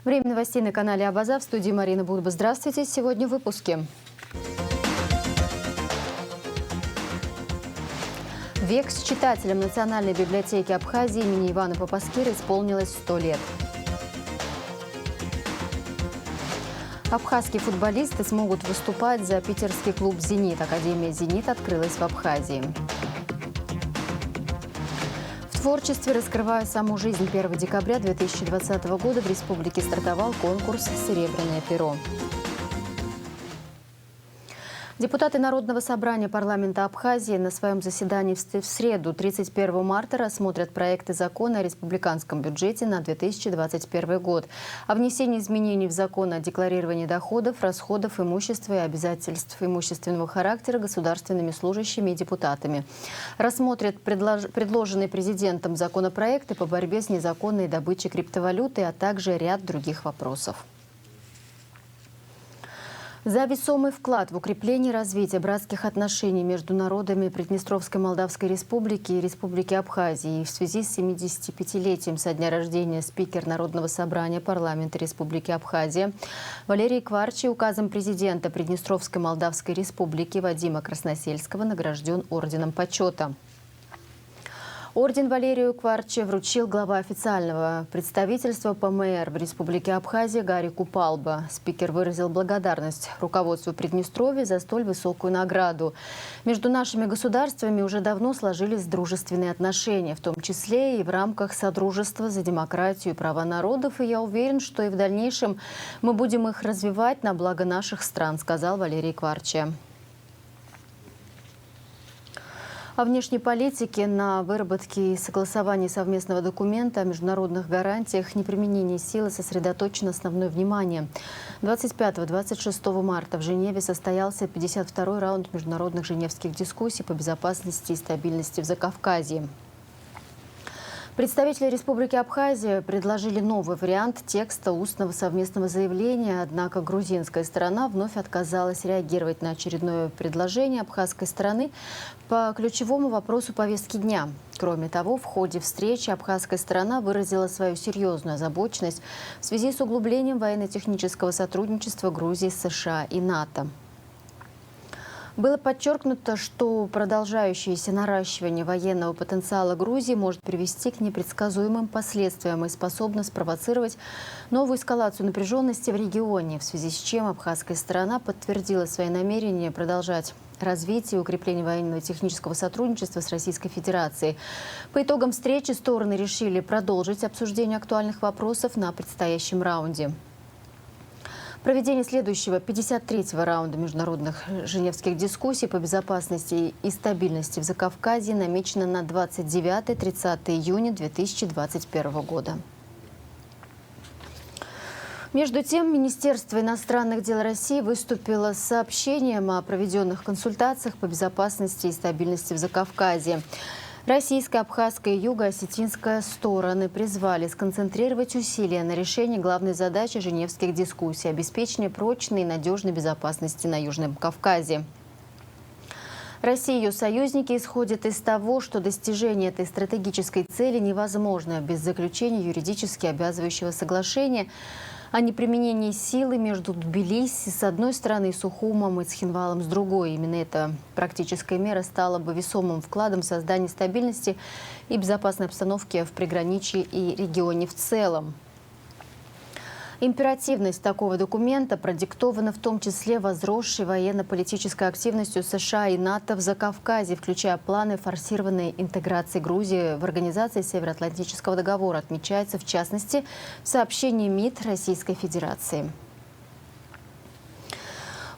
Время новостей на канале Абаза. В студии Марина Будба. Здравствуйте. Сегодня в выпуске. Век с читателем Национальной библиотеки Абхазии имени Ивана Папаскира исполнилось 100 лет. Абхазские футболисты смогут выступать за питерский клуб «Зенит». Академия «Зенит» открылась в Абхазии. В творчестве, раскрывая саму жизнь, 1 декабря 2020 года в республике стартовал конкурс «Серебряное перо». Депутаты Народного собрания парламента Абхазии на своем заседании в среду, 31 марта, рассмотрят проекты закона о республиканском бюджете на 2021 год, о внесении изменений в закон о декларировании доходов, расходов, имущества и обязательств имущественного характера государственными служащими и депутатами. Рассмотрят предложенные президентом законопроекты по борьбе с незаконной добычей криптовалюты, а также ряд других вопросов. За весомый вклад в укрепление и развитие братских отношений между народами Приднестровской Молдавской Республики и Республики Абхазии и в связи с 75-летием со дня рождения спикер Народного собрания парламента Республики Абхазия Валерий Кварчи указом президента Приднестровской Молдавской Республики Вадима Красносельского награжден орденом почета. Орден Валерию Кварчи вручил глава официального представительства ПМР в Республике Абхазия Гарри Купалба. Спикер выразил благодарность руководству Приднестровья за столь высокую награду. Между нашими государствами уже давно сложились дружественные отношения, в том числе и в рамках Содружества за демократию и права народов. И я уверен, что и в дальнейшем мы будем их развивать на благо наших стран, сказал Валерий Кварчи. О внешней политике, на выработке и согласовании совместного документа о международных гарантиях неприменения силы сосредоточено основное внимание. 25-26 марта в Женеве состоялся 52-й раунд международных женевских дискуссий по безопасности и стабильности в Закавказье. Представители Республики Абхазия предложили новый вариант текста устного совместного заявления, однако грузинская сторона вновь отказалась реагировать на очередное предложение абхазской стороны по ключевому вопросу повестки дня. Кроме того, в ходе встречи абхазская сторона выразила свою серьезную озабоченность в связи с углублением военно-технического сотрудничества Грузии с США и НАТО. Было подчеркнуто, что продолжающееся наращивание военного потенциала Грузии может привести к непредсказуемым последствиям и способно спровоцировать новую эскалацию напряженности в регионе, в связи с чем абхазская сторона подтвердила свои намерения продолжать развитие и укрепление военного и технического сотрудничества с Российской Федерацией. По итогам встречи стороны решили продолжить обсуждение актуальных вопросов на предстоящем раунде. Проведение следующего 53-го раунда международных женевских дискуссий по безопасности и стабильности в Закавказье намечено на 29-30 июня 2021 года. Между тем, Министерство иностранных дел России выступило с сообщением о проведенных консультациях по безопасности и стабильности в Закавказье. Российская, абхазская и юго-осетинская стороны призвали сконцентрировать усилия на решении главной задачи женевских дискуссий – обеспечения прочной и надежной безопасности на Южном Кавказе. Россия и ее союзники исходят из того, что достижение этой стратегической цели невозможно без заключения юридически обязывающего соглашения о неприменении силы между Тбилиси с одной стороны и Сухумом и Цхинвалом с другой. Именно эта практическая мера стала бы весомым вкладом в создание стабильности и безопасной обстановки в приграничье и регионе в целом. Императивность такого документа продиктована в том числе возросшей военно-политической активностью США и НАТО в Закавказье, включая планы форсированной интеграции Грузии в Организации Североатлантического договора, отмечается в частности в сообщении МИД Российской Федерации.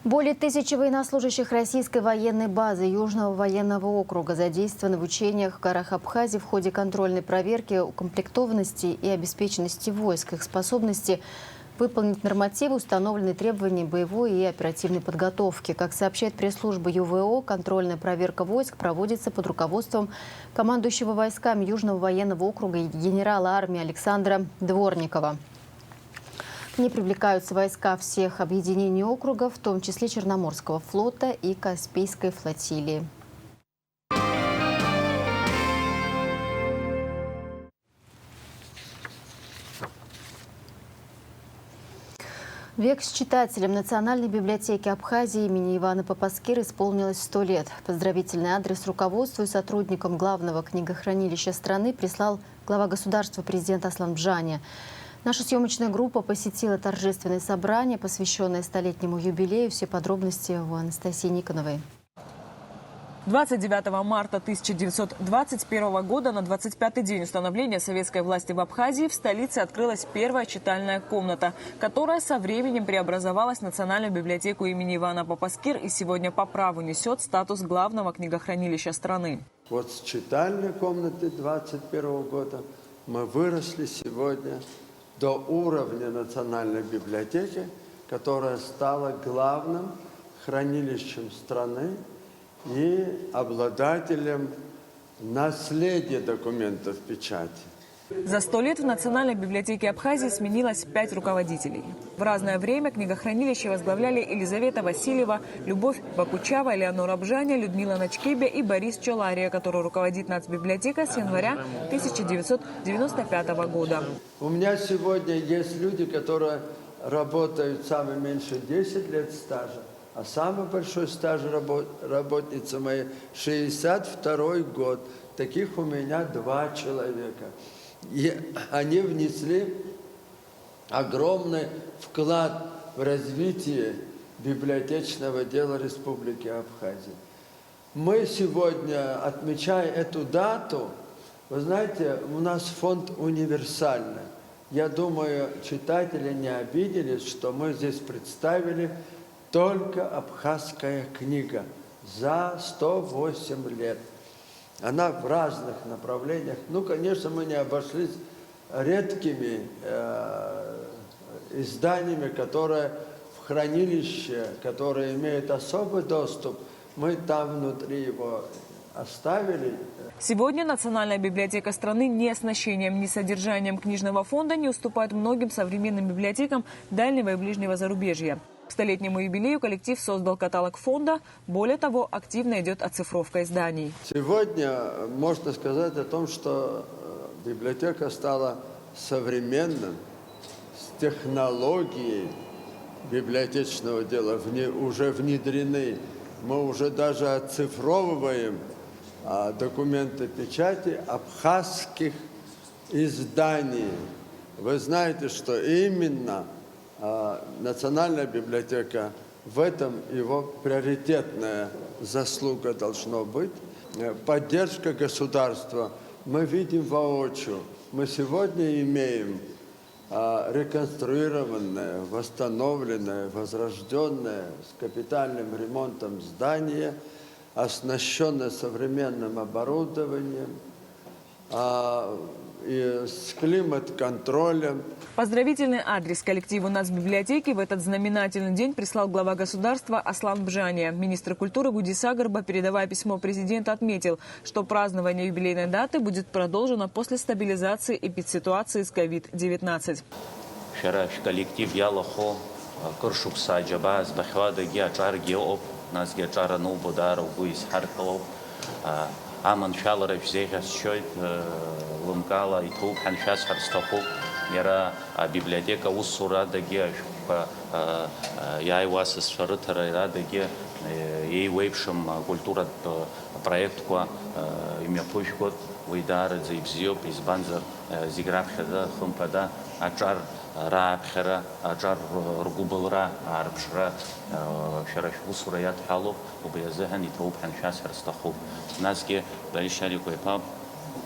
Более 1000 военнослужащих российской военной базы Южного военного округа задействованы в учениях в горах Абхазии в ходе контрольной проверки укомплектованности и обеспеченности войск, их способности выполнить нормативы, установленные требования боевой и оперативной подготовки. Как сообщает пресс-служба ЮВО, контрольная проверка войск проводится под руководством командующего войсками Южного военного округа и генерала армии Александра Дворникова. К ней привлекаются войска всех объединений округа, в том числе Черноморского флота и Каспийской флотилии. Век с читателем Национальной библиотеки Абхазии имени Ивана Папаскира исполнилось 100 лет. Поздравительный адрес руководству и сотрудникам главного книгохранилища страны прислал глава государства президент Аслан Бжаня. Наша съемочная группа посетила торжественное собрание, посвященное столетнему юбилею. Все подробности у Анастасии Никоновой. 29 марта 1921 года, на 25-й день установления советской власти в Абхазии, в столице открылась первая читальная комната, которая со временем преобразовалась в Национальную библиотеку имени Ивана Папаскир и сегодня по праву несет статус главного книгохранилища страны. Вот с читальной комнаты 21 года мы выросли сегодня до уровня Национальной библиотеки, которая стала главным хранилищем страны и обладателем наследия документов печати. За 100 лет в Национальной библиотеке Абхазии сменилось 5 руководителей. В разное время книгохранилище возглавляли Елизавета Васильева, Любовь Бакучава, Элеонора Бжаня, Людмила Начкебе и Борис Чолария, который руководит нацбиблиотекой с января 1995 года. У меня сегодня есть люди, которые работают самое меньше 10 лет стажа. А самый большой стаж работницы моей 62-й год. Таких у меня 2 человека. И они внесли огромный вклад в развитие библиотечного дела Республики Абхазия. Мы сегодня, отмечая эту дату, вы знаете, у нас фонд универсальный. Я думаю, читатели не обиделись, что мы здесь представили только абхазская книга за 108 лет. Она в разных направлениях. Ну, конечно, мы не обошлись редкими изданиями, которые в хранилище, которые имеют особый доступ. Мы там внутри его оставили. Сегодня Национальная библиотека страны ни оснащением, ни содержанием книжного фонда не уступает многим современным библиотекам дальнего и ближнего зарубежья. К столетнему юбилею коллектив создал каталог фонда. Более того, активно идет оцифровка изданий. Сегодня можно сказать о том, что библиотека стала современным, с технологией библиотечного дела уже внедрены. Мы уже даже оцифровываем документы печати абхазских изданий. Вы знаете, что именно Национальная библиотека, в этом его приоритетная заслуга должна быть. Поддержка государства мы видим воочию. Мы сегодня имеем реконструированное, восстановленное, возрожденное с капитальным ремонтом здание, оснащенное современным оборудованием, и с климат-контролем. Поздравительный адрес коллективу нацбиблиотеки в этот знаменательный день прислал глава государства Аслан Бжаня. Министр культуры Гуди Сагарба, передавая письмо президенту, отметил, что празднование юбилейной даты будет продолжено после стабилизации эпидситуации с COVID-19. Вчера коллектив Ялохо, Куршук Саджаба, Сбахвада, Геачар Геоп, нас Геачара Нубударов, Гуис Харков, Аман Шаларев, Зехас Чойт, Лумкала и Туп, Ханшас Харстаху, Яра библиотека Уссура, Даге, Яйвас из Шарытара, Даге, ей вейпшим культура проектку, имя Пушкот, Уйдар, Зейбзиоп, Избанзар, Зиграбхеда, Хумпада, Аджар, Рабхера, Аджар Ругубалра, Арбшра, Шараш Уссура Ятхалу, Убиязахан и Туп, Ханшас Харстаху. Назге, Далишари Куйпа,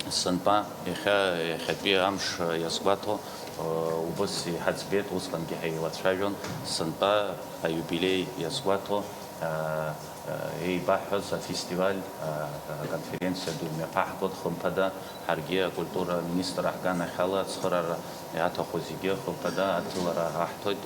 Санпа, Хатби Амш Ясвато, Убаси Хацбет, Усланги Хайватшажон, Санпа, юбилей Ясвато, и Бахаз, фестиваль, конференция Думе Пахбот, Хумпада, Харгия, культура министра Ахгана Хала, Схарара, Атахузиге, Хумпада, Атилара Ахтой,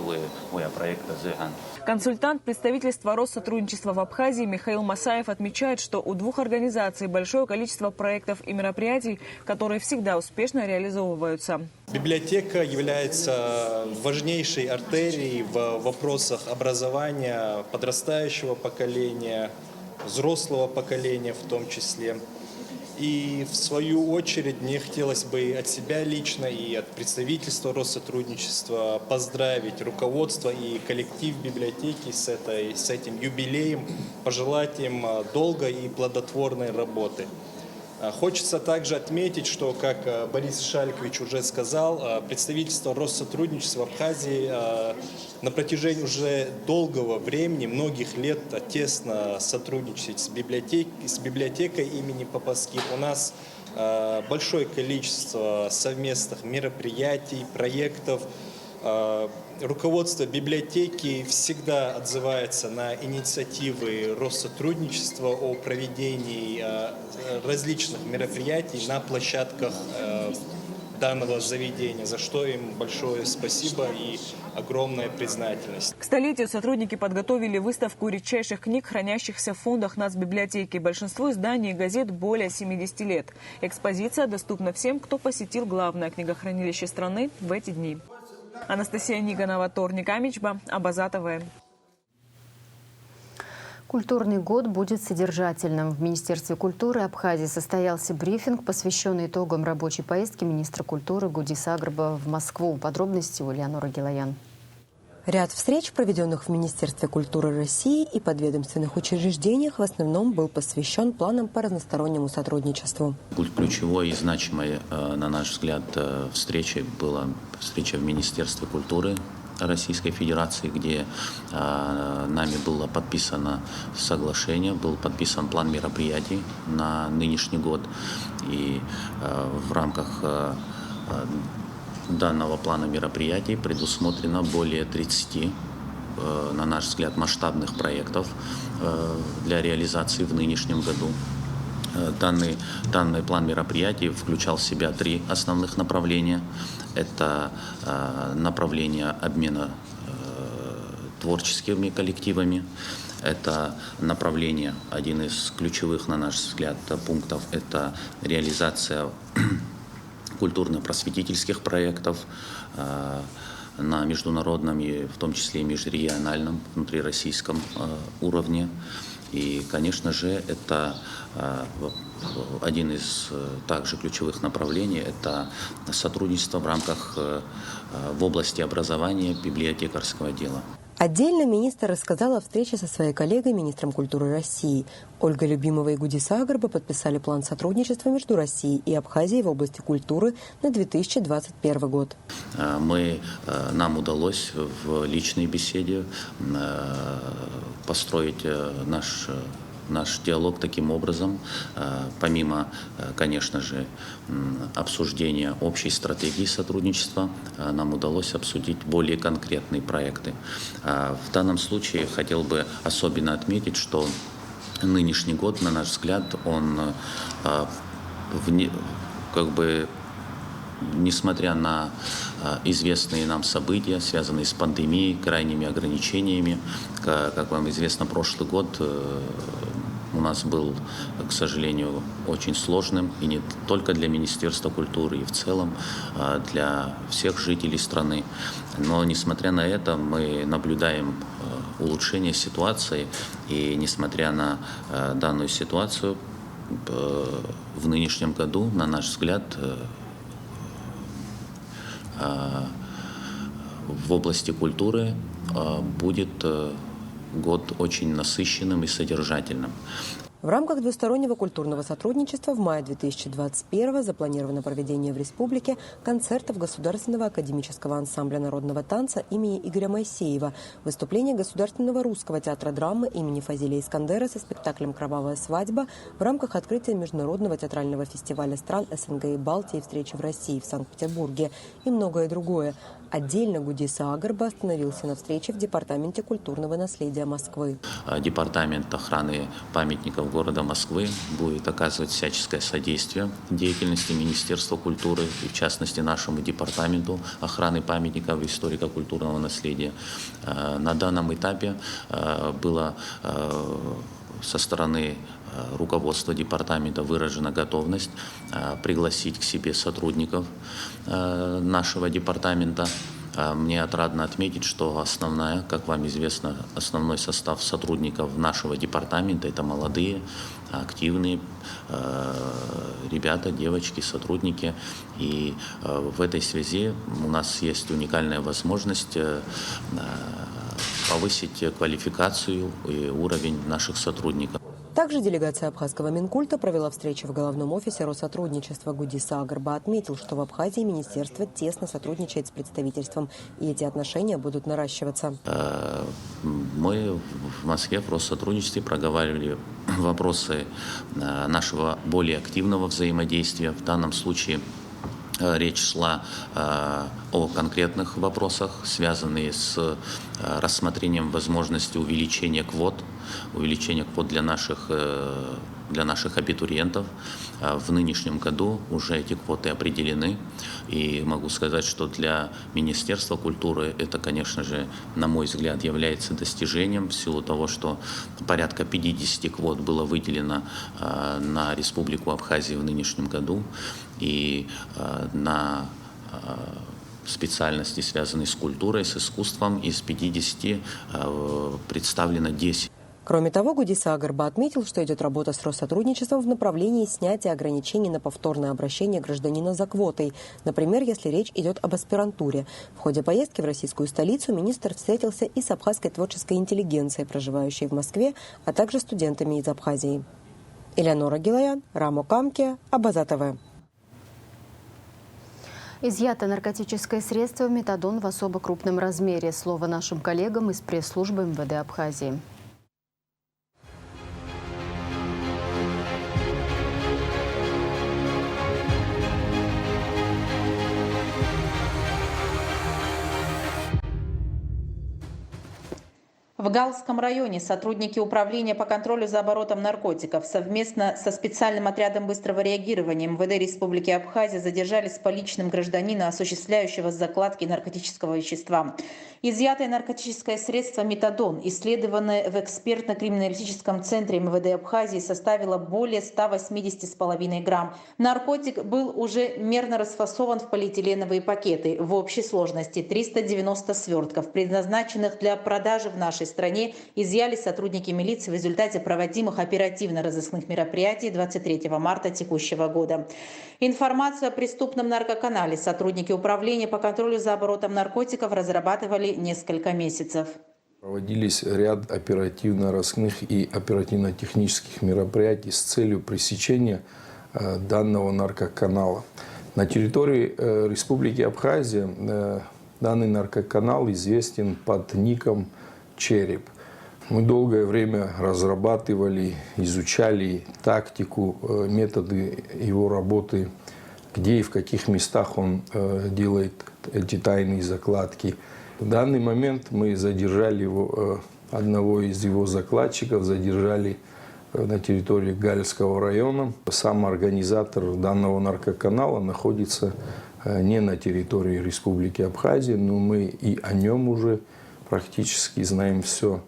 Уя проекта Зихан. Консультант представительства Россотрудничества в Абхазии Михаил Масаев отмечает, что у двух организаций большое количество проектов и мероприятий, которые всегда успешно реализовываются. Библиотека является важнейшей артерией в вопросах образования подрастающего поколения, взрослого поколения в том числе. И в свою очередь мне хотелось бы от себя лично и от представительства Россотрудничества поздравить руководство и коллектив библиотеки с этим юбилеем, пожелать им долгой и плодотворной работы. Хочется также отметить, что, как Борис Шалькович уже сказал, представительство Россотрудничества в Абхазии на протяжении уже долгого времени, многих лет тесно сотрудничает с библиотекой имени Попаских. У нас большое количество совместных мероприятий, проектов. Руководство библиотеки всегда отзывается на инициативы Россотрудничества о проведении различных мероприятий на площадках данного заведения, за что им большое спасибо и огромная признательность. К столетию сотрудники подготовили выставку редчайших книг, хранящихся в фондах нацбиблиотеки. Большинству изданий и газет более 70 лет. Экспозиция доступна всем, кто посетил главное книгохранилище страны в эти дни. Анастасия Ниганова, Торник Амичба, Абаза ТВ. Культурный год будет содержательным. В Министерстве культуры Абхазии состоялся брифинг, посвященный итогам рабочей поездки министра культуры Гудиса Агрба в Москву. Подробности у Леонора Гилаян. Ряд встреч, проведенных в Министерстве культуры России и подведомственных учреждениях, в основном был посвящен планам по разностороннему сотрудничеству. Ключевой и значимой, на наш взгляд, встречей была встреча в Министерстве культуры Российской Федерации, где нами было подписано соглашение, был подписан план мероприятий на нынешний год. И в рамках данного плана мероприятий предусмотрено более 30, на наш взгляд, масштабных проектов для реализации в нынешнем году. Данный план мероприятий включал в себя 3 основных направления. Это направление обмена творческими коллективами. Это направление, один из ключевых, на наш взгляд, пунктов, это реализация культурно-просветительских проектов на международном и в том числе и межрегиональном, внутрироссийском уровне. И, конечно же, это один из также ключевых направлений, это сотрудничество в рамках в области образования библиотекарского дела. Отдельно министр рассказал о встрече со своей коллегой, министром культуры России. Ольга Любимова и Гудиса Агрба подписали план сотрудничества между Россией и Абхазией в области культуры на 2021 год. Нам удалось в личной беседе построить наш диалог таким образом, помимо, конечно же, обсуждения общей стратегии сотрудничества, нам удалось обсудить более конкретные проекты. В данном случае хотел бы особенно отметить, что нынешний год, на наш взгляд, он несмотря на известные нам события, связанные с пандемией, крайними ограничениями, как вам известно, прошлый год у нас был, к сожалению, очень сложным, и не только для Министерства культуры, и в целом для всех жителей страны. Но, несмотря на это, мы наблюдаем улучшение ситуации, и, несмотря на данную ситуацию, в нынешнем году, на наш взгляд, в области культуры будет год очень насыщенным и содержательным. В рамках двустороннего культурного сотрудничества в мае 2021 запланировано проведение в республике концертов Государственного академического ансамбля народного танца имени Игоря Моисеева, выступление Государственного русского театра драмы имени Фазилия Искандера со спектаклем «Кровавая свадьба» в рамках открытия Международного театрального фестиваля стран СНГ и Балтии встречи в России в Санкт-Петербурге и многое другое. Отдельно Гудиса Агрба остановился на встрече в Департаменте культурного наследия Москвы. Департамент охраны памятников города Москвы будет оказывать всяческое содействие деятельности Министерства культуры и, в частности, нашему департаменту охраны памятников и историко-культурного наследия. На данном этапе было со стороны руководства департамента выражена готовность пригласить к себе сотрудников нашего департамента Мне отрадно отметить, что как вам известно, основной состав сотрудников нашего департамента – это молодые, активные ребята, девочки, сотрудники. И в этой связи у нас есть уникальная возможность повысить квалификацию и уровень наших сотрудников. Также делегация абхазского Минкульта провела встречу в головном офисе Россотрудничества. Гудиса Агарба отметил, что в Абхазии министерство тесно сотрудничает с представительством, и эти отношения будут наращиваться. Мы в Москве в Россотрудничестве проговаривали вопросы нашего более активного взаимодействия. В данном случае речь шла о конкретных вопросах, связанных с рассмотрением возможности увеличения квот для наших абитуриентов. В нынешнем году уже эти квоты определены. И могу сказать, что для Министерства культуры это, конечно же, на мой взгляд, является достижением в силу того, что порядка 50 квот было выделено на Республику Абхазия в нынешнем году. И на специальности, связанные с культурой, с искусством, из 50 представлено 10. Кроме того, Гудиса Агарба отметил, что идет работа с Россотрудничеством в направлении снятия ограничений на повторное обращение гражданина за квотой. Например, если речь идет об аспирантуре. В ходе поездки в российскую столицу министр встретился и с абхазской творческой интеллигенцией, проживающей в Москве, а также студентами из Абхазии. Элеонора Гилаян, Рамо Камке, Абаза ТВ. Изъято наркотическое средство метадон в особо крупном размере. Слово нашим коллегам из пресс-службы МВД Абхазии. В Галском районе сотрудники Управления по контролю за оборотом наркотиков совместно со специальным отрядом быстрого реагирования МВД Республики Абхазия задержали с поличным гражданина, осуществляющего закладки наркотического вещества. Изъятое наркотическое средство метадон, исследованное в экспертно-криминалистическом центре МВД Абхазии, составило более 180,5 грамм. Наркотик был уже мерно расфасован в полиэтиленовые пакеты. В общей сложности 390 свертков, предназначенных для продажи в нашей стране, изъяли сотрудники милиции в результате проводимых оперативно-розыскных мероприятий 23 марта текущего года. Информацию о преступном наркоканале сотрудники Управления по контролю за оборотом наркотиков разрабатывали несколько месяцев. Проводились ряд оперативно-розыскных и оперативно-технических мероприятий с целью пресечения данного наркоканала. На территории Республики Абхазия данный наркоканал известен под ником «Череп». Мы долгое время разрабатывали, изучали тактику, методы его работы, где и в каких местах он делает эти тайные закладки. В данный момент мы задержали его, одного из его закладчиков, задержали на территории Гальского района. Сам организатор данного наркоканала находится не на территории Республики Абхазия, но мы и о нем уже практически знаем все.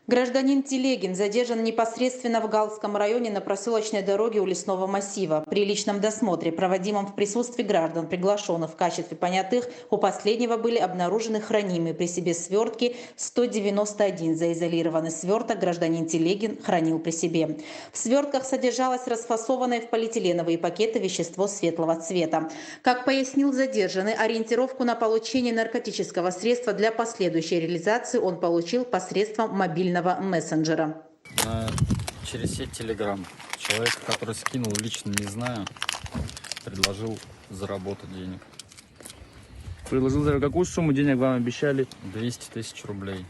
Гражданин Телегин задержан непосредственно в Галском районе на проселочной дороге у лесного массива. При личном досмотре, проводимом в присутствии граждан, приглашенных в качестве понятых, у последнего были обнаружены хранимые при себе свертки 191. Заизолированный сверток гражданин Телегин хранил при себе. В свертках содержалось расфасованное в полиэтиленовые пакеты вещество светлого цвета. Как пояснил задержанный, ориентировку на получение наркотического средства для последующей реализации он получил посредством мобильного мессенджера. Через сеть Telegram. Человек, который скинул, лично не знаю, предложил заработать денег. Предложил, какую сумму денег вам обещали? 200 тысяч рублей.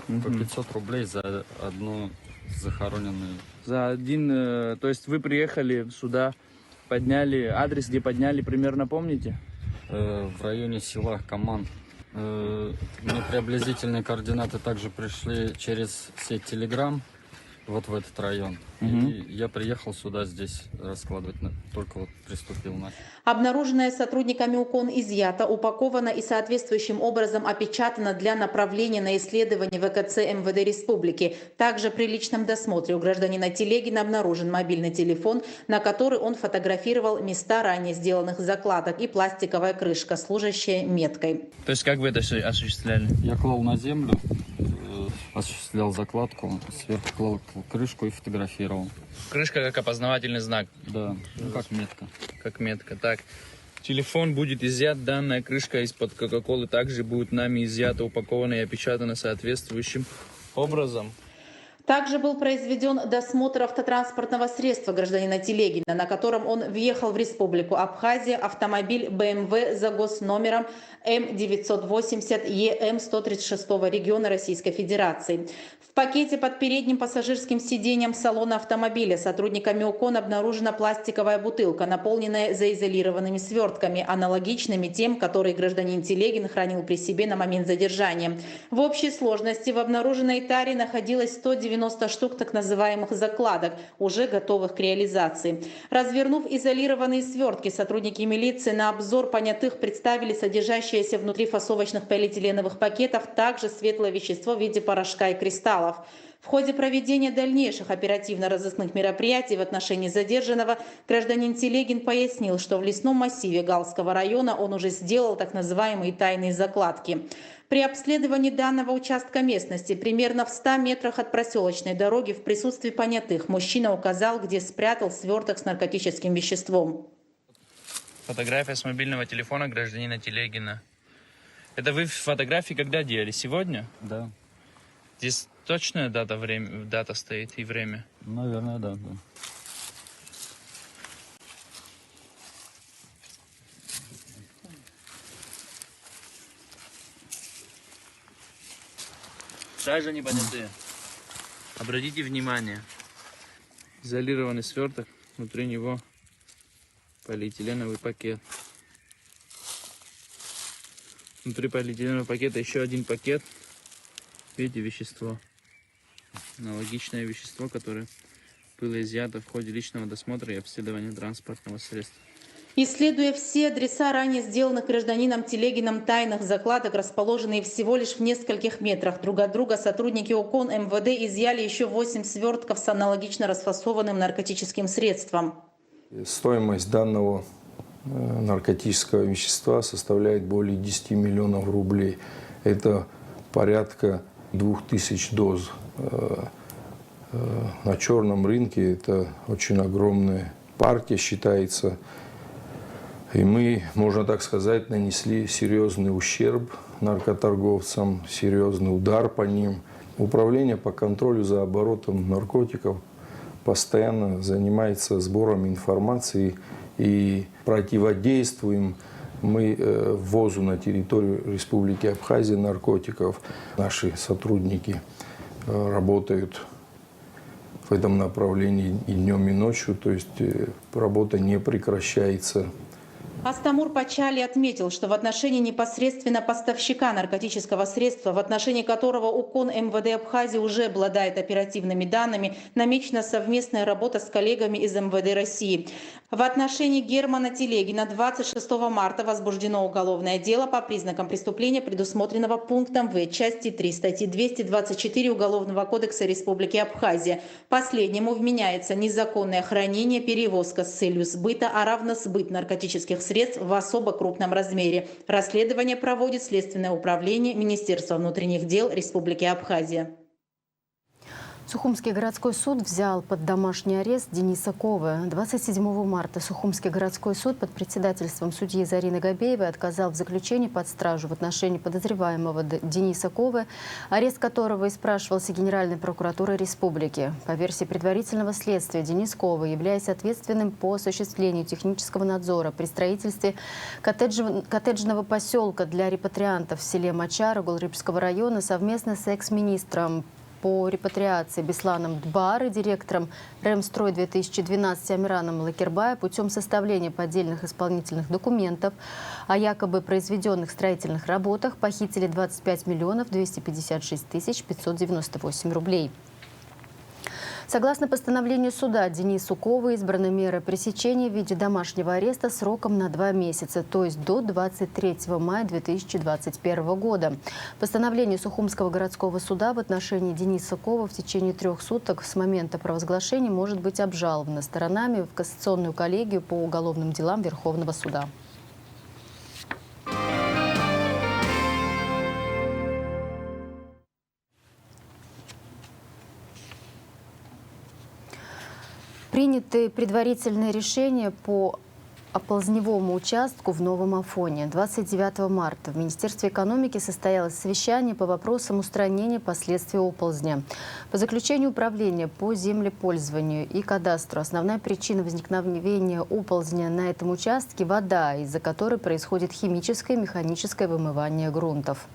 По 500 рублей за одну захороненную. За один, то есть вы приехали сюда, подняли адрес, где подняли, примерно помните? В районе села Каман. Мне приблизительные координаты также пришли через сеть Telegram. вот в этот район. И я приехал сюда, здесь раскладывать, только вот приступил на. Обнаруженное сотрудниками УКОН изъято, упаковано и соответствующим образом опечатано для направления на исследование ВКЦ МВД Республики. Также при личном досмотре у гражданина Телегина обнаружен мобильный телефон, на который он фотографировал места ранее сделанных закладок, и пластиковая крышка, служащая меткой. То есть как вы это все осуществляли? Я клал на землю, осуществлял закладку, сверху клал крышку и фотографировал. Крышка как опознавательный знак. Да, ну как метка. Как метка. Так, телефон будет изъят, данная крышка из-под Кока-Колы также будет нами изъята, упакована и опечатана соответствующим образом. Также был произведен досмотр автотранспортного средства гражданина Телегина, на котором он въехал в Республику Абхазия, автомобиль БМВ за госномером М980 ЕМ-136 региона Российской Федерации. В пакете под передним пассажирским сиденьем салона автомобиля сотрудниками УКОН обнаружена пластиковая бутылка, наполненная заизолированными свертками, аналогичными тем, которые гражданин Телегин хранил при себе на момент задержания. В общей сложности в обнаруженной таре находилось 190 штук так называемых закладок, уже готовых к реализации. Развернув изолированные свертки, сотрудники милиции на обзор понятых представили содержащееся внутри фасовочных полиэтиленовых пакетов также светлое вещество в виде порошка и кристаллов. В ходе проведения дальнейших оперативно-розыскных мероприятий в отношении задержанного гражданин Телегин пояснил, что в лесном массиве Галского района он уже сделал так называемые тайные закладки. При обследовании данного участка местности, примерно в 100 метрах от проселочной дороги, в присутствии понятых, мужчина указал, где спрятал сверток с наркотическим веществом. Фотография с мобильного телефона гражданина Телегина. Это вы фотографии когда делали? Сегодня? Да. Здесь точная дата стоит и время? Наверное, да. Даже не понятые. Обратите внимание. Изолированный сверток, внутри него полиэтиленовый пакет. Внутри полиэтиленового пакета еще один пакет. Видите, вещество. Аналогичное вещество, которое было изъято в ходе личного досмотра и обследования транспортного средства. Исследуя все адреса ранее сделанных гражданином Телегином тайных закладок, расположенные всего лишь в нескольких метрах друг от друга, сотрудники УКОН МВД изъяли еще 8 свертков с аналогично расфасованным наркотическим средством. Стоимость данного наркотического вещества составляет более 10 миллионов рублей. Это порядка 2000 доз. На черном рынке это очень огромная партия считается. И мы, можно так сказать, нанесли серьезный ущерб наркоторговцам, серьезный удар по ним. Управление по контролю за оборотом наркотиков постоянно занимается сбором информации и противодействуем мы ввозу на территорию Республики Абхазия наркотиков. Наши сотрудники работают в этом направлении и днем, и ночью, то есть работа не прекращается. Астамур Пачали отметил, что в отношении непосредственно поставщика наркотического средства, в отношении которого УКОН МВД Абхазии уже обладает оперативными данными, намечена совместная работа с коллегами из МВД России. В отношении Германа Телегина 26 марта возбуждено уголовное дело по признакам преступления, предусмотренного пунктом В части 3 статьи 224 Уголовного кодекса Республики Абхазия. Последнему вменяется незаконное хранение, перевозка с целью сбыта, а равно сбыт наркотических средств в особо крупном размере. Расследование проводит Следственное управление Министерства внутренних дел Республики Абхазия. Сухумский городской суд взял под домашний арест Дениса Ковы. 27 марта Сухумский городской суд под председательством судьи Зарины Габеевой отказал в заключении под стражу в отношении подозреваемого Дениса Ковы, арест которого и спрашивался Генеральной прокуратурой республики. По версии предварительного следствия, Денис Кова, являясь ответственным по осуществлению технического надзора при строительстве коттеджного поселка для репатриантов в селе Мачара Гулрыбского района, совместно с экс-министром по репатриации Бесланом Дбар и директором Ремстрой-2012 Амираном Лакербая путем составления поддельных исполнительных документов о якобы произведенных строительных работах похитили 25 миллионов 256 тысяч 598 рублей. Согласно постановлению суда, Денису Кову избрана мера пресечения в виде домашнего ареста сроком на 2 месяца, то есть до 23 мая 2021 года. Постановление Сухумского городского суда в отношении Дениса Кова в течение 3 суток с момента провозглашения может быть обжаловано сторонами в Кассационную коллегию по уголовным делам Верховного суда. Приняты предварительные решения по оползневому участку в Новом Афоне. 29 марта в Министерстве экономики состоялось совещание по вопросам устранения последствий оползня. По заключению управления по землепользованию и кадастру основная причина возникновения оползня на этом участке – вода, из-за которой происходит химическое и механическое вымывание грунтов.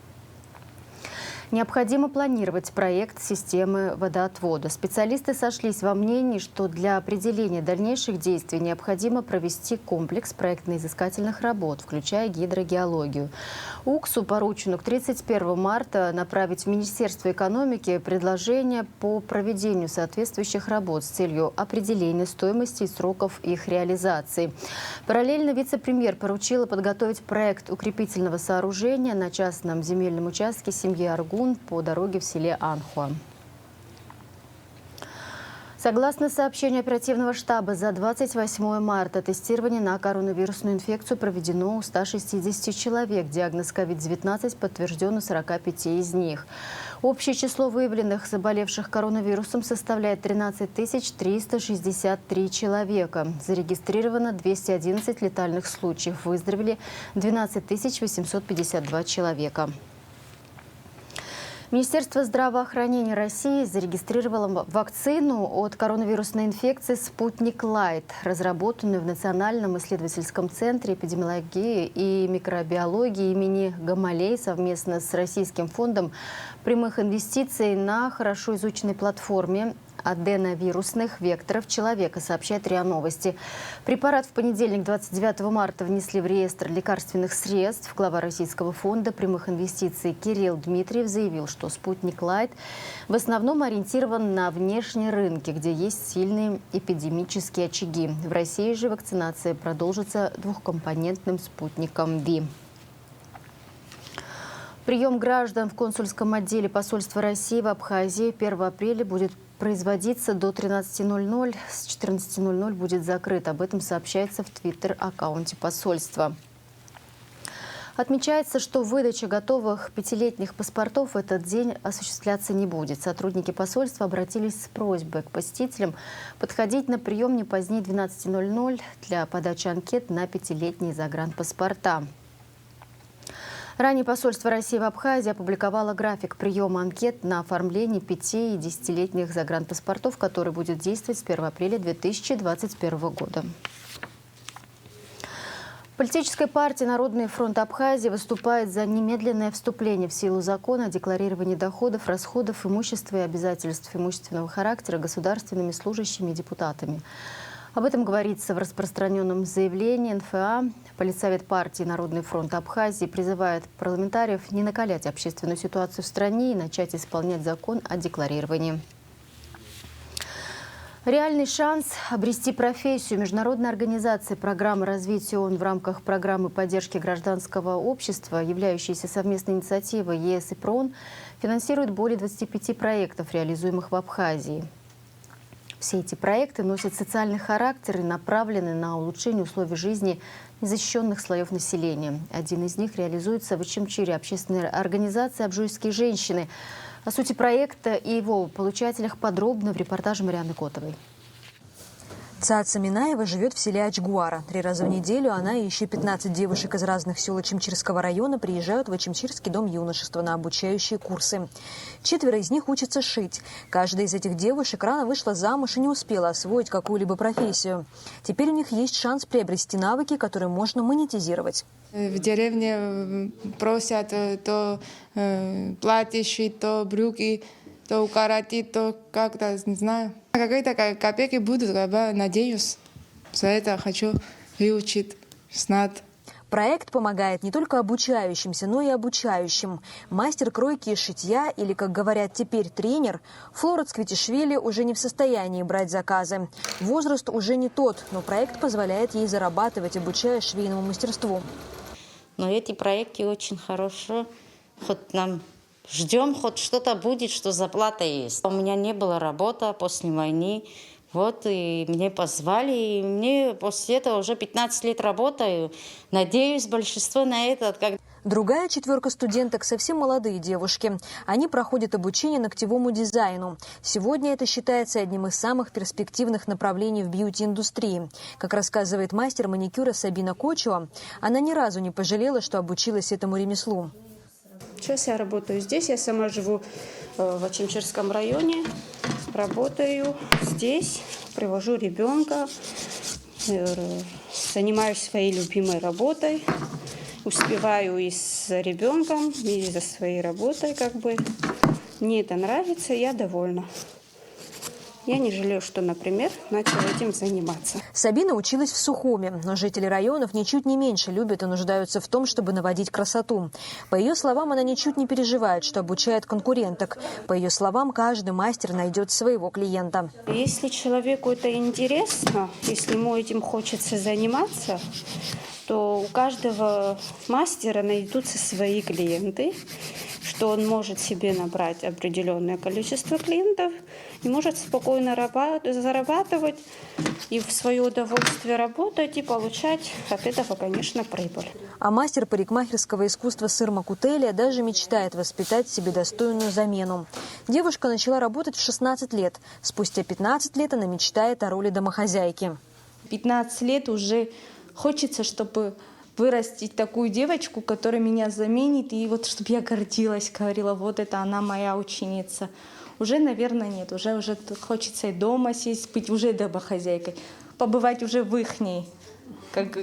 Необходимо планировать проект системы водоотвода. Специалисты сошлись во мнении, что для определения дальнейших действий необходимо провести комплекс проектно-изыскательных работ, включая гидрогеологию. УКСу поручено к 31 марта направить в Министерство экономики предложение по проведению соответствующих работ с целью определения стоимости и сроков их реализации. Параллельно вице-премьер поручила подготовить проект укрепительного сооружения на частном земельном участке семьи Аргун по дороге в селе Анхуа. Согласно сообщению оперативного штаба, за 28 марта тестирование на коронавирусную инфекцию проведено у 160 человек. Диагноз COVID-19 подтвержден у 45 из них. Общее число выявленных заболевших коронавирусом составляет 13 363 человека. Зарегистрировано 211 летальных случаев. Выздоровели 12 852 человека. Министерство здравоохранения России зарегистрировало вакцину от коронавирусной инфекции «Спутник Лайт», разработанную в Национальном исследовательском центре эпидемиологии и микробиологии имени Гамалей совместно с Российским фондом прямых инвестиций на хорошо изученной платформе аденовирусных векторов человека, сообщает РИА Новости. Препарат в понедельник, 29 марта, внесли в реестр лекарственных средств. Глава Российского фонда прямых инвестиций Кирилл Дмитриев заявил, что «Спутник Лайт» в основном ориентирован на внешние рынки, где есть сильные эпидемические очаги. В России же вакцинация продолжится двухкомпонентным спутником ВИ. Прием граждан в консульском отделе посольства России в Абхазии 1 апреля будет производиться до 13:00. С 14:00 будет закрыт. Об этом сообщается в твиттер-аккаунте посольства. Отмечается, что выдача готовых 5-летних паспортов в этот день осуществляться не будет. Сотрудники посольства обратились с просьбой к посетителям подходить на прием не позднее 12:00 для подачи анкет на 5-летние загранпаспорта. Ранее посольство России в Абхазии опубликовало график приема анкет на оформление 5- и 10-летних загранпаспортов, который будет действовать с 1 апреля 2021 года. Политическая партия «Народный фронт Абхазии» выступает за немедленное вступление в силу закона о декларировании доходов, расходов, имущества и обязательств имущественного характера государственными служащими и депутатами. Об этом говорится в распространенном заявлении НФА. Политсовет партии «Народный фронт Абхазии» призывает парламентариев не накалять общественную ситуацию в стране и начать исполнять закон о декларировании. Реальный шанс обрести профессию. Международная организация программы развития ООН в рамках программы поддержки гражданского общества, являющейся совместной инициативой ЕС и ПРООН, финансирует более 25 проектов, реализуемых в Абхазии. Все эти проекты носят социальный характер и направлены на улучшение условий жизни незащищенных слоев населения. Один из них реализуется в Ичимчире общественной организации «Абжуйские женщины». О сути проекта и его получателях подробно в репортаже Марианны Котовой. Цаца Минаева живет в селе Ачгуара. 3 раза в неделю она и еще 15 девушек из разных сел Ичимчирского района приезжают в Ичимчирский дом юношества на обучающие курсы. 4 из них учатся шить. Каждая из этих девушек рано вышла замуж и не успела освоить какую-либо профессию. Теперь у них есть шанс приобрести навыки, которые можно монетизировать. В деревне просят то платье шить, то брюки, то укоротить, то как-то, не знаю. Какие-то копейки будут, надеюсь. За это хочу выучить снат. Проект помогает не только обучающимся, но и обучающим. Мастер кройки и шитья, или, как говорят теперь, тренер, Флора Цквитишвили уже не в состоянии брать заказы. Возраст уже не тот, но проект позволяет ей зарабатывать, обучая швейному мастерству. Но эти проекты очень хорошие. Хоть нам ждем, хоть что-то будет, что зарплата есть. У меня не было работы после войны. Вот, и мне позвали, и мне после этого уже 15 лет работаю. Надеюсь, большинство на это. Другая четверка студенток – совсем молодые девушки. Они проходят обучение ногтевому дизайну. Сегодня это считается одним из самых перспективных направлений в бьюти-индустрии. Как рассказывает мастер маникюра Сабина Кочева, она ни разу не пожалела, что обучилась этому ремеслу. Сейчас я работаю здесь, я сама живу в Очимчирском районе, работаю здесь, привожу ребенка, занимаюсь своей любимой работой, успеваю и с ребенком, и за своей работой, Мне это нравится, я довольна. Я не жалею, что, например, начала этим заниматься. Сабина училась в Сухуме, но жители районов ничуть не меньше любят и нуждаются в том, чтобы наводить красоту. По ее словам, она ничуть не переживает, что обучает конкуренток. По ее словам, каждый мастер найдет своего клиента. Если человеку это интересно, если ему этим хочется заниматься, то у каждого мастера найдутся свои клиенты, что он может себе набрать определенное количество клиентов и может спокойно зарабатывать и в свое удовольствие работать и получать от этого, конечно, прибыль. А мастер парикмахерского искусства Сырма Кутелия даже мечтает воспитать себе достойную замену. Девушка начала работать в 16 лет. Спустя 15 лет она мечтает о роли домохозяйки. 15 лет уже хочется, чтобы вырастить такую девочку, которая меня заменит, и вот чтобы я гордилась, говорила, вот это она моя ученица. Уже, наверное, нет, уже хочется и дома сесть, быть уже домохозяйкой, побывать уже в ихней, как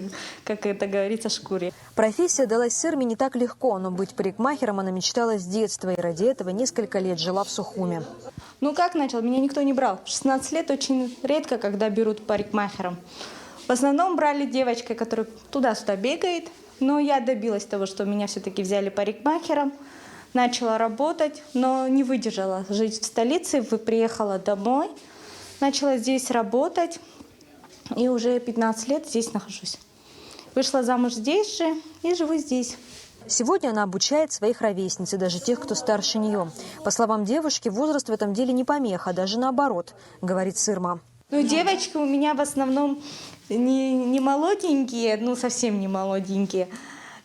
это говорится, шкуре. Профессия далась Сырме не так легко, но быть парикмахером она мечтала с детства, и ради этого несколько лет жила в Сухуме. Ну как начал? Меня никто не брал. В 16 лет очень редко, когда берут парикмахером. В основном брали девочкой, которая туда-сюда бегает. Но я добилась того, что меня все-таки взяли парикмахером. Начала работать, но не выдержала жить в столице. Приехала домой, начала здесь работать. И уже 15 лет здесь нахожусь. Вышла замуж здесь же и живу здесь. Сегодня она обучает своих ровесниц, и даже тех, кто старше нее. По словам девушки, возраст в этом деле не помеха, даже наоборот, говорит Сырма. Ну, девочки у меня в основном не молоденькие, ну совсем не молоденькие.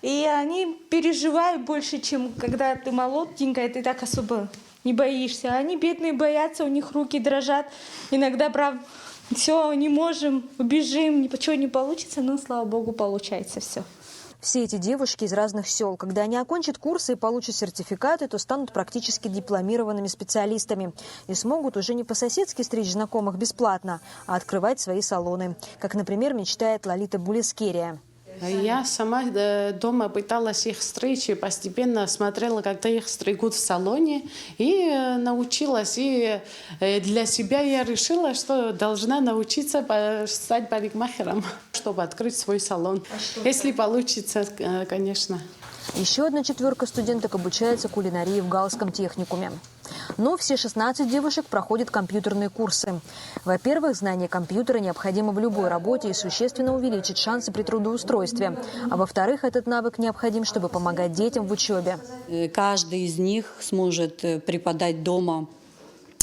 И они переживают больше, чем когда ты молоденькая, ты так особо не боишься. Они бедные боятся, у них руки дрожат. Иногда, правда, все, не можем, убежим, ничего не получится, но, слава богу, получается все. Все эти девушки из разных сел. Когда они окончат курсы и получат сертификаты, то станут практически дипломированными специалистами и смогут уже не по-соседски стричь знакомых бесплатно, а открывать свои салоны. Как, например, мечтает Лолита Булескерия. Я сама дома пыталась их стричь и постепенно смотрела, когда их стригут в салоне, и научилась. И для себя я решила, что должна научиться стать парикмахером, чтобы открыть свой салон. Если получится, конечно. Еще одна четверка студенток обучается кулинарии в Галском техникуме. Но все 16 девушек проходят компьютерные курсы. Во-первых, знание компьютера необходимо в любой работе и существенно увеличит шансы при трудоустройстве. А во-вторых, этот навык необходим, чтобы помогать детям в учебе. Каждый из них сможет преподать дома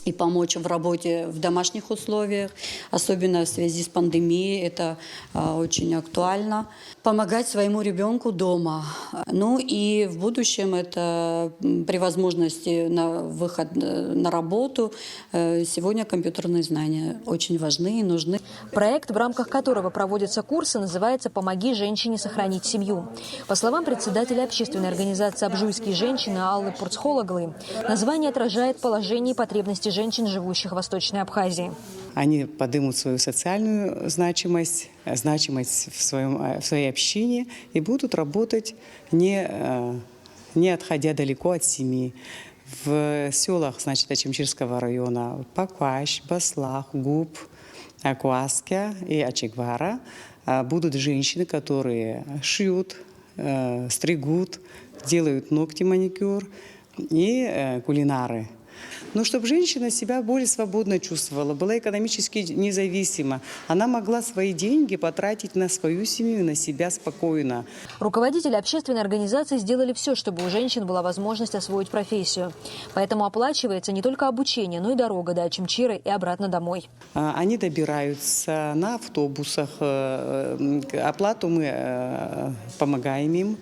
и помочь в работе в домашних условиях, особенно в связи с пандемией, это очень актуально. Помогать своему ребенку дома. Ну и в будущем это при возможности на выход на работу. Сегодня компьютерные знания очень важны и нужны. Проект, в рамках которого проводятся курсы, называется «Помоги женщине сохранить семью». По словам председателя общественной организации «Абжуйские женщины» Аллы Пурцхологлы, название отражает положение и потребности женщин, живущих в Восточной Абхазии. Они поднимут свою социальную значимость в своей общине и будут работать, не отходя далеко от семьи. В селах, Очимчирского района Пакващ, Баслах, Губ, Акуаскя и Ачигвара будут женщины, которые шьют, стригут, делают ногти, маникюр и кулинары. Но чтобы женщина себя более свободно чувствовала, была экономически независима, она могла свои деньги потратить на свою семью, на себя спокойно. Руководители общественной организации сделали все, чтобы у женщин была возможность освоить профессию. Поэтому оплачивается не только обучение, но и дорога до Очимчира и обратно домой. Они добираются на автобусах. Оплату мы помогаем им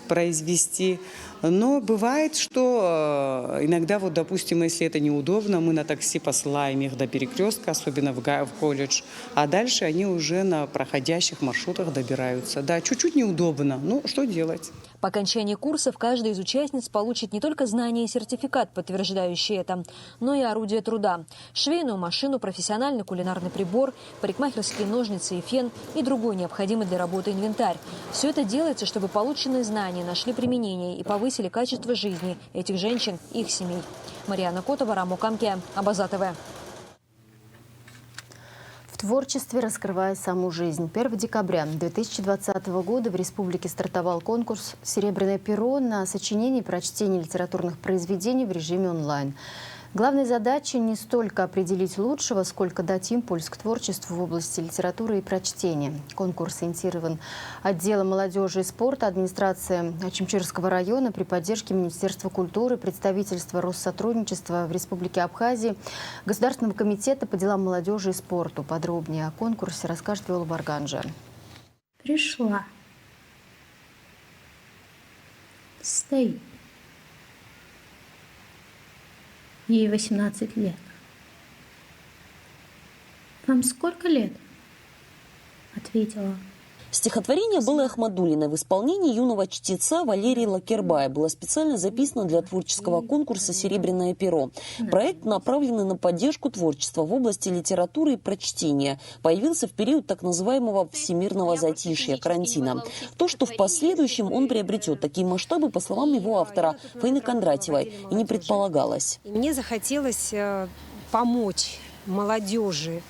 произвести. Но бывает, что иногда, вот, допустим, если это неудобно, мы на такси посылаем их до перекрестка, особенно в колледж, а дальше они уже на проходящих маршрутах добираются. Да, чуть-чуть неудобно, но что делать? По окончании курсов каждая из участниц получит не только знания и сертификат, подтверждающий это, но и орудие труда. Швейную машину, профессиональный кулинарный прибор, парикмахерские ножницы и фен и другой необходимый для работы инвентарь. Все это делается, чтобы полученные знания нашли применение и повысили качество жизни этих женщин и их семей. Марьяна Котова, Рамо Камке, Абаза ТВ. В творчестве раскрывая саму жизнь. 1 декабря 2020 года в республике стартовал конкурс «Серебряное перо» на сочинение и прочтение литературных произведений в режиме онлайн. Главной задачей не столько определить лучшего, сколько дать импульс к творчеству в области литературы и прочтения. Конкурс инициирован отделом молодежи и спорта, администрации Очимчирского района при поддержке Министерства культуры, представительства Россотрудничества в Республике Абхазии, Государственного комитета по делам молодежи и спорту. Подробнее о конкурсе расскажет Виола Барганжа. Пришла. Стоит. Ей 18 лет. «Вам сколько лет?» Ответила. Стихотворение Беллы Ахмадуллиной в исполнении юного чтеца Валерии Лакербая было специально записано для творческого конкурса «Серебряное перо». Проект, направленный на поддержку творчества в области литературы и прочтения, появился в период так называемого всемирного затишья, карантина. То, что в последующем он приобретет такие масштабы, по словам его автора Фаины Кондратьевой, и не предполагалось. Мне захотелось помочь молодежи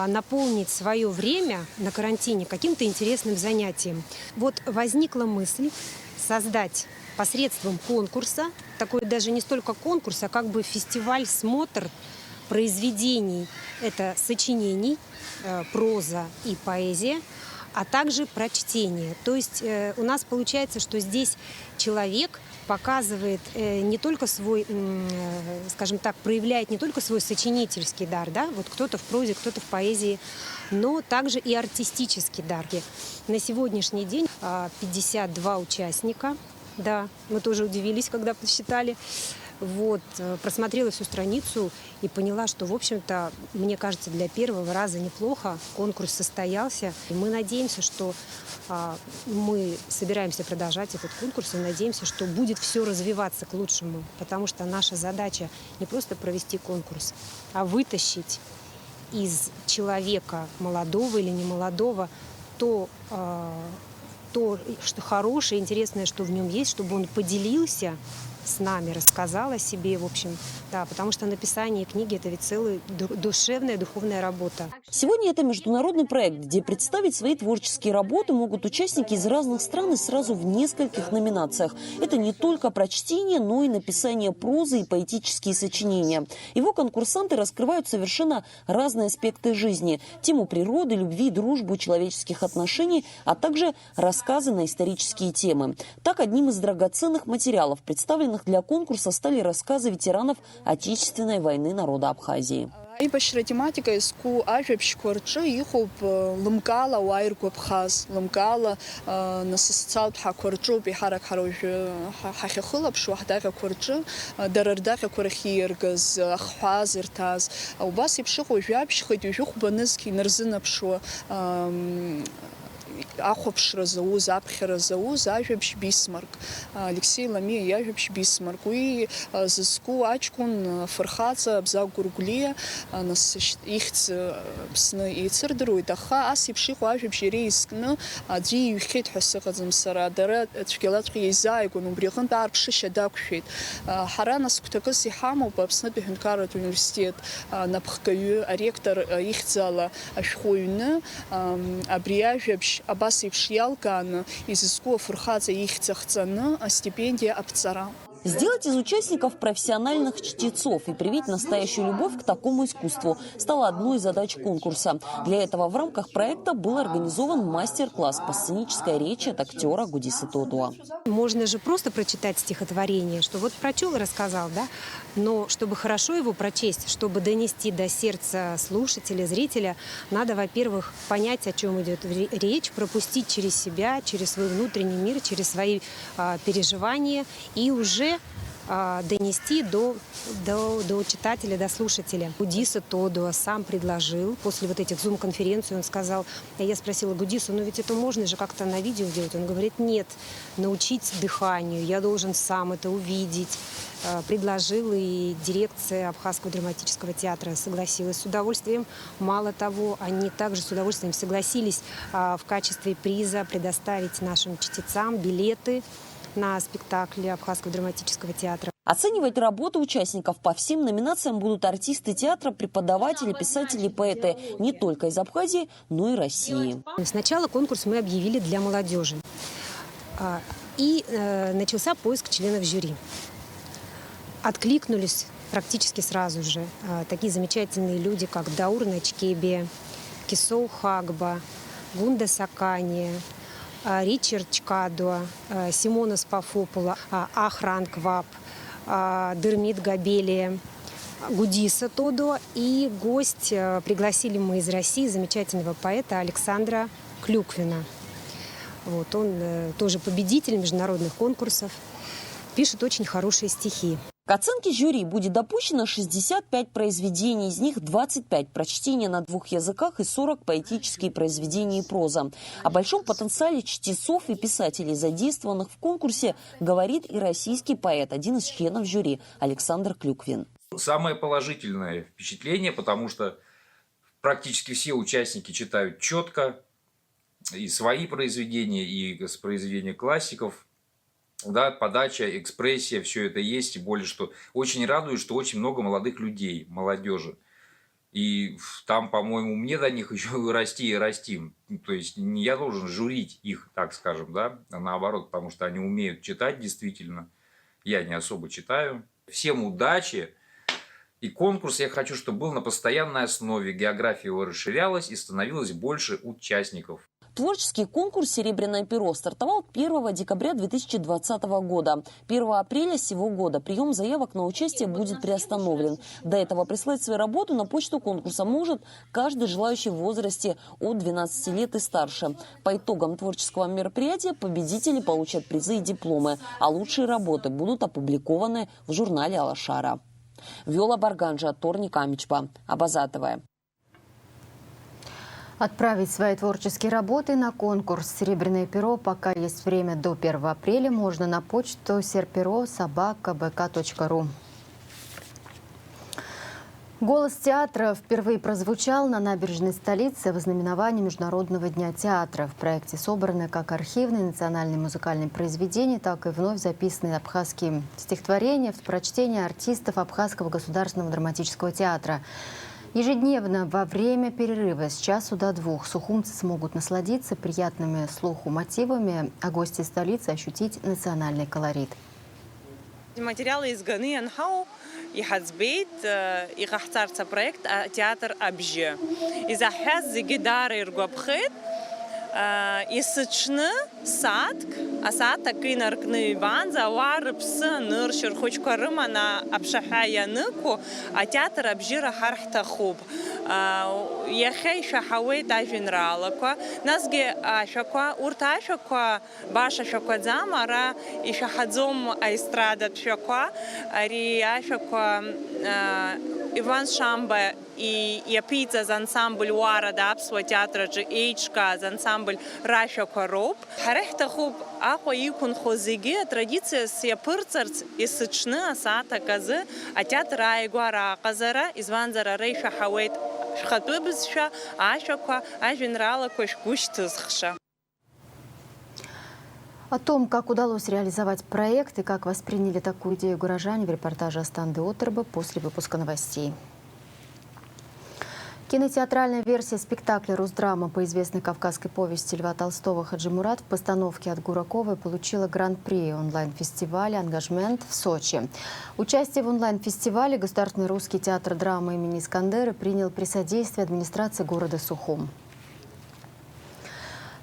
наполнить свое время на карантине каким-то интересным занятием. Вот возникла мысль создать посредством конкурса, такой даже не столько конкурс, а как бы фестиваль-смотр произведений. Это сочинений, проза и поэзия, а также прочтение. То есть у нас получается, что здесь человек показывает не только свой, скажем так, проявляет не только свой сочинительский дар, да, вот кто-то в прозе, кто-то в поэзии, но также и артистический дар. На сегодняшний день 52 участника, да, мы тоже удивились, когда посчитали. Вот, просмотрела всю страницу и поняла, что, в общем-то, мне кажется, для первого раза неплохо. Конкурс состоялся. И мы надеемся, что мы собираемся продолжать этот конкурс и надеемся, что будет все развиваться к лучшему. Потому что наша задача не просто провести конкурс, а вытащить из человека, молодого или немолодого, то, что хорошее, интересное, что в нем есть, чтобы он поделился с нами, рассказал о себе, в общем, да, потому что написание книги – это ведь целая душевная, духовная работа. Сегодня это международный проект, где представить свои творческие работы могут участники из разных стран и сразу в нескольких номинациях. Это не только прочтение, но и написание прозы и поэтические сочинения. Его конкурсанты раскрывают совершенно разные аспекты жизни. Тему природы, любви, дружбы, человеческих отношений, а также рассказы на исторические темы. Так, одним из драгоценных материалов, представленных для конкурса, стали рассказы ветеранов Отечественной войны народа Абхазии. Аибашьра тематика иску ажәабжьқәа рҿы иҟоуп лымкаала ауаа иргәаԥхаз, лымкаала нас асоциалтә ҳәақәа рҿоуп еиҳарак ҳара уажәы ҳахьахылаԥшуа ҳдаҟьақәа рҿы дара рдаҟьақәа рахь ииаргаз, ахҳәаа зырҭаз. Убас еиԥш ыҟоу жәабжьхеит, ижәыхәбанызгьы инарзынаԥшуа ахәаԥшра зауз, аԥхьара зауз ажәабжь Бисмарк, Алексей Ламиа иажәабжь Бисмарк. Уи зызку аҷкәын фырхаҵа Абзагә Гәыргәлиа, нас ихьӡ Аԥсны еицырдыруеит, аха ас еиԥш иҟоу ажәабжь иара изкны аӡәы иҩхьеит ҳәа сыҟаӡам сара. Дара цәгьалаҵәҟьа еизааигәан, убри аҟынтә аарԥшышьа дақәшәеит. Ҳара нас гәҭакыс иҳамоуп Аԥснытәи Аҳәынҭқарратә университет напхгаҩы аректор ихьӡ ала ашәҟәыҩны абри ажәабжь абас еиԥш иалгааны изызку афырхаҵа ихьӡахҵаны стипендия аԥҵара. Сделать из участников профессиональных чтецов и привить настоящую любовь к такому искусству стала одной из задач конкурса. Для этого в рамках проекта был организован мастер-класс по сценической речи от актера Гудиса Тодуа. Можно же просто прочитать стихотворение, что вот прочел и рассказал, да? Но чтобы хорошо его прочесть, чтобы донести до сердца слушателя, зрителя, надо, во-первых, понять, о чем идет речь, пропустить через себя, через свой внутренний мир, через свои переживания и уже донести до читателя, до слушателя. Гудиса Тодуа сам предложил, после вот этих зум-конференций он сказал, я спросила Гудису, ну ведь это можно же как-то на видео делать? Он говорит, нет, научить дыханию, я должен сам это увидеть. Предложил, и дирекция Абхазского драматического театра согласилась с удовольствием. Мало того, они также с удовольствием согласились в качестве приза предоставить нашим чтецам билеты на спектакли Абхазского драматического театра. Оценивать работу участников по всем номинациям будут артисты театра, преподаватели, писатели, поэты не только из Абхазии, но и России. Сначала конкурс мы объявили для молодежи. И начался поиск членов жюри. Откликнулись практически сразу же такие замечательные люди, как Даур Начкебе, Кисоу Хагба, Гунда Сакани, Ричард Чкадуа, Симона Спафопула, Ахран Квап, Дермит Габелия, Гудиса Тодуа. И гость пригласили мы из России замечательного поэта Александра Клюквина. Вот, он тоже победитель международных конкурсов, пишет очень хорошие стихи. К оценке жюри будет допущено 65 произведений, из них 25 прочтения на 2 языках и 40 поэтические произведения и проза. О большом потенциале чтецов и писателей, задействованных в конкурсе, говорит и российский поэт, один из членов жюри, Александр Клюквин. Самое положительное впечатление, потому что практически все участники читают четко и свои произведения, и произведения классиков. Да, подача, экспрессия, все это есть. И более что очень радует, что очень много молодых людей, молодежи. И там, по-моему, мне до них еще расти и расти. То есть не я должен журить их, так скажем, да, а наоборот, потому что они умеют читать действительно. Я не особо читаю. Всем удачи. И конкурс я хочу, чтобы был на постоянной основе. География его расширялась и становилось больше участников. Творческий конкурс «Серебряное перо» стартовал 1 декабря 2020 года. 1 апреля сего года прием заявок на участие будет приостановлен. До этого прислать свою работу на почту конкурса может каждый желающий в возрасте от 12 лет и старше. По итогам творческого мероприятия победители получат призы и дипломы, а лучшие работы будут опубликованы в журнале «Алашара». Виола Барганжа, Торни Камичпа, Абазатовая. Отправить свои творческие работы на конкурс «Серебряное перо», пока есть время, до 1 апреля, можно на почту serpero@bk.ru. Голос театра впервые прозвучал на набережной столицы в ознаменовании Международного дня театра. В проекте собраны как архивные национальные музыкальные произведения, так и вновь записанные абхазские стихотворения в прочтении артистов Абхазского государственного драматического театра. Ежедневно во время перерыва с часу до 2 сухумцы смогут насладиться приятными слуху мотивами, а гости столицы ощутить национальный колорит. Материалы из Ганы Анхау и Хацбейт и Хахцарца проект театр Абжи. Из Ахаз Гидары Иргуабхет Исычны садк, а садк и наркны Иван, заварпс, ныршир, хоть корыма на обшахая ныку, а театр Абжира хархта хуб. Яхей шахауэ та женралаква, назге ашаква, урта ашаква, баша шаквадзам, ара и шахадзом айстрадат шаква, ари ашаква Иван Шамба и Япица за ансамбль Уарада Апсва театра Эйчка за ансамбль Раша Короб. Харехта хуб ахва икун хозиги традиция с япырцарц и сычны асата казы, а театр Айгуара Казара изванзара Рейша Хауэт Шхатубызша Ашаква Аженрала Кошкуштызхша. О том, как удалось реализовать проект и как восприняли такую идею горожане, в репортаже Астанды Отербы после выпуска новостей. Кинотеатральная версия спектакля «Русдрама» по известной кавказской повести Льва Толстого «Хаджимурат» в постановке от Гураковой получила гран-при онлайн-фестиваля «Ангажмент» в Сочи. Участие в онлайн-фестивале Государственный русский театр драмы имени Искандера принял при содействии администрации города Сухум.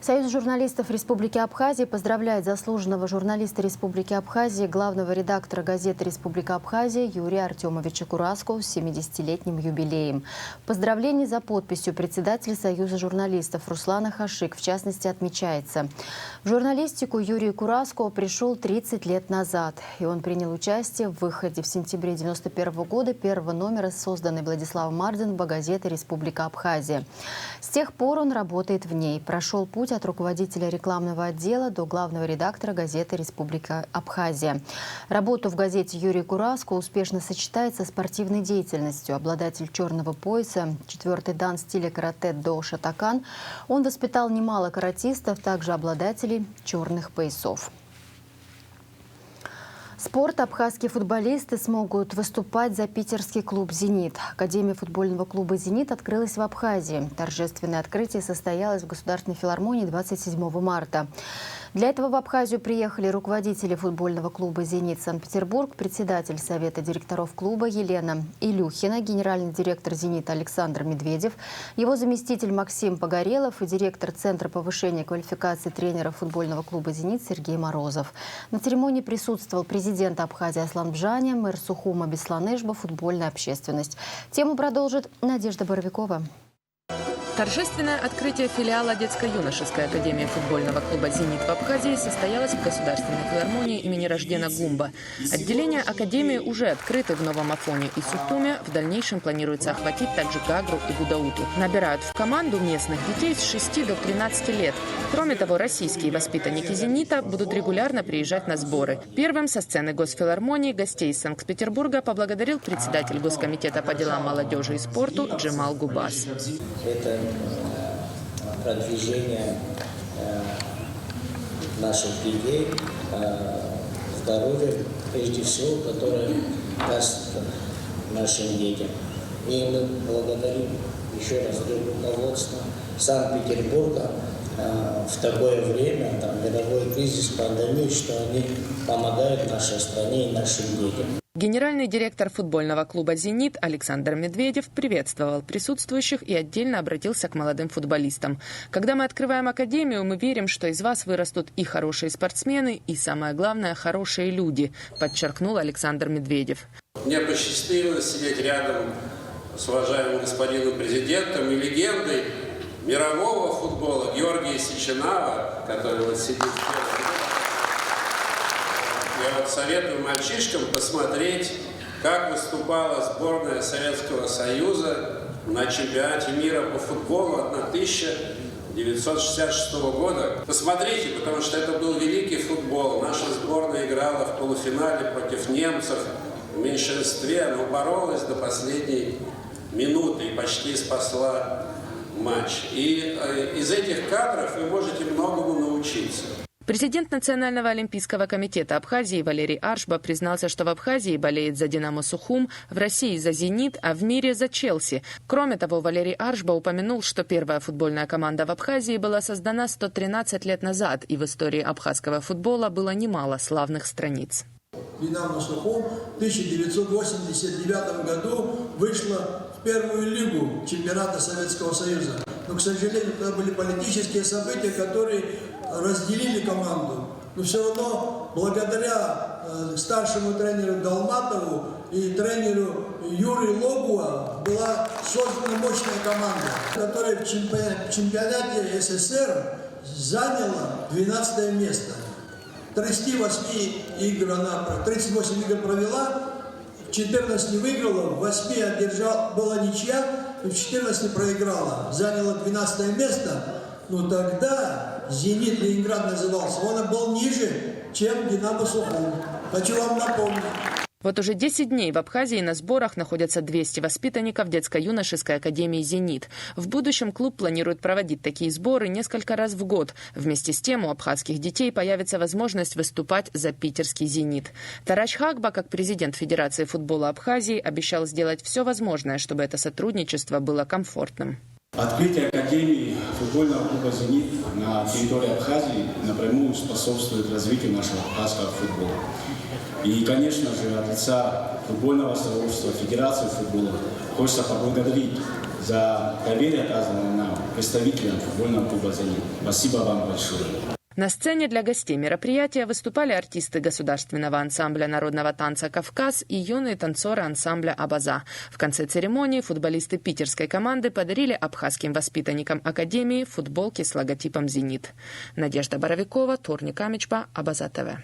Союз журналистов Республики Абхазия поздравляет заслуженного журналиста Республики Абхазия, главного редактора газеты «Республика Абхазия» Юрия Артемовича Кураску с 70-летним юбилеем. В поздравлении за подписью председатель Союза журналистов Руслана Хашик, в частности, отмечается: в журналистику Юрий Кураску пришел 30 лет назад, и он принял участие в выходе в сентябре 1991 года первого номера, созданной Владиславом Мардиновым газеты «Республика Абхазия». С тех пор он работает в ней, прошел путь от руководителя рекламного отдела до главного редактора газеты «Республика Абхазия». Работу в газете Юрий Кураску успешно сочетает со спортивной деятельностью. Обладатель черного пояса, 4-й дан стиля карате до шатакан, он воспитал немало каратистов, также обладателей черных поясов. Спорт. Абхазские футболисты смогут выступать за питерский клуб «Зенит». Академия футбольного клуба «Зенит» открылась в Абхазии. Торжественное открытие состоялось в Государственной филармонии 27 марта. Для этого в Абхазию приехали руководители футбольного клуба «Зенит» Санкт-Петербург, председатель Совета директоров клуба Елена Илюхина, генеральный директор «Зенита» Александр Медведев, его заместитель Максим Погорелов и директор Центра повышения квалификации тренеров футбольного клуба «Зенит» Сергей Морозов. На церемонии присутствовал президент Абхазии Аслан Бжаня, мэр Сухума Бесланышба, футбольная общественность. Тему продолжит Надежда Боровикова. Торжественное открытие филиала детско-юношеской академии футбольного клуба «Зенит» в Абхазии состоялось в Государственной филармонии имени Рождена Гумба. Отделения академии уже открыты в Новом Афоне и Сухуме. В дальнейшем планируется охватить также Гагру и Гудауту. Набирают в команду местных детей с 6 до 13 лет. Кроме того, российские воспитанники «Зенита» будут регулярно приезжать на сборы. Первым со сцены Госфилармонии гостей из Санкт-Петербурга поблагодарил председатель Госкомитета по делам молодежи и спорту Джемал Губас. Это продвижение наших идей, здоровья, прежде всего, которое даст нашим детям. И мы благодарим еще раз руководство Санкт-Петербурга в такое время, мировой кризис, пандемии, что они помогают нашей стране и нашим детям. Генеральный директор футбольного клуба «Зенит» Александр Медведев приветствовал присутствующих и отдельно обратился к молодым футболистам. Когда мы открываем академию, мы верим, что из вас вырастут и хорошие спортсмены, и, самое главное, хорошие люди, подчеркнул Александр Медведев. Мне посчастливилось сидеть рядом с уважаемым господином президентом и легендой мирового футбола Георгия Сичинава, который вот сидит в Я вот советую мальчишкам посмотреть, как выступала сборная Советского Союза на чемпионате мира по футболу 1966 года. Посмотрите, потому что это был великий футбол. Наша сборная играла в полуфинале против немцев в меньшинстве, но боролась до последней минуты и почти спасла матч. И из этих кадров вы можете многому научиться. Президент Национального олимпийского комитета Абхазии Валерий Аршба признался, что в Абхазии болеет за «Динамо Сухум», в России за «Зенит», а в мире за «Челси». Кроме того, Валерий Аршба упомянул, что первая футбольная команда в Абхазии была создана 113 лет назад, и в истории абхазского футбола было немало славных страниц. «Динамо Сухум» в 1989 году вышла в первую лигу чемпионата Советского Союза. Но, к сожалению, тогда были политические события, которые разделили команду. Но все равно, благодаря старшему тренеру Долматову и тренеру Юрию Логуа, была создана мощная команда, которая в чемпионате СССР заняла 12 место. 38 игр провела, в 14 выиграла, в 8 была ничья, в 14 проиграла, заняла 12 место. Но тогда «Зенит» Ленинград назывался, он был ниже, чем «Динамо Сухум». Хочу вам напомнить. Вот уже 10 дней в Абхазии на сборах находятся 200 воспитанников детско-юношеской академии «Зенит». В будущем клуб планирует проводить такие сборы несколько раз в год. Вместе с тем у абхазских детей появится возможность выступать за питерский «Зенит». Тарач Хагба, как президент Федерации футбола Абхазии, обещал сделать все возможное, чтобы это сотрудничество было комфортным. Открытие Академии футбольного клуба «Зенит» на территории Абхазии напрямую способствует развитию нашего абхазского футбола. И, конечно же, от лица футбольного сообщества, Федерации футбола хочется поблагодарить за доверие, оказанное нам представителям футбольного клуба «Зенит». Спасибо вам большое. На сцене для гостей мероприятия выступали артисты государственного ансамбля народного танца «Кавказ» и юные танцоры ансамбля «Абаза». В конце церемонии футболисты питерской команды подарили абхазским воспитанникам академии футболки с логотипом «Зенит». Надежда Боровикова, Торник Амичба, Абаза ТВ.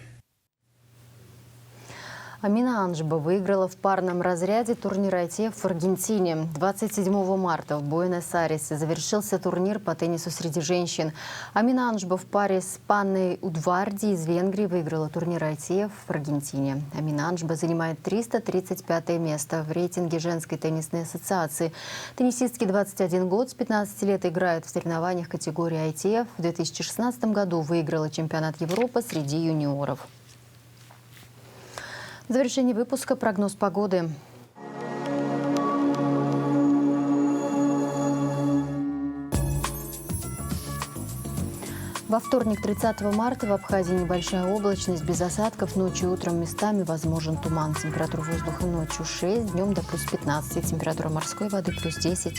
Амина Анжба выиграла в парном разряде турнир ITF в Аргентине. 27 марта в Буэнос-Айресе завершился турнир по теннису среди женщин. Амина Анжба в паре с Панной Удварди из Венгрии выиграла турнир ITF в Аргентине. Амина Анжба занимает 335 место в рейтинге женской теннисной ассоциации. Теннисистке 21 год, с 15 лет играет в соревнованиях категории ITF. В 2016 году выиграла чемпионат Европы среди юниоров. В завершении выпуска прогноз погоды. Во вторник, 30 марта, в Абхазии небольшая облачность, без осадков. Ночью и утром местами возможен туман. Температура воздуха ночью 6, днем до плюс 15. Температура морской воды плюс 10.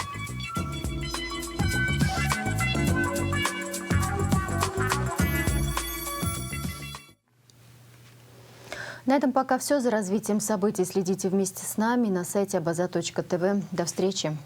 На этом пока все. За развитием событий следите вместе с нами на сайте abaza.tv. До встречи.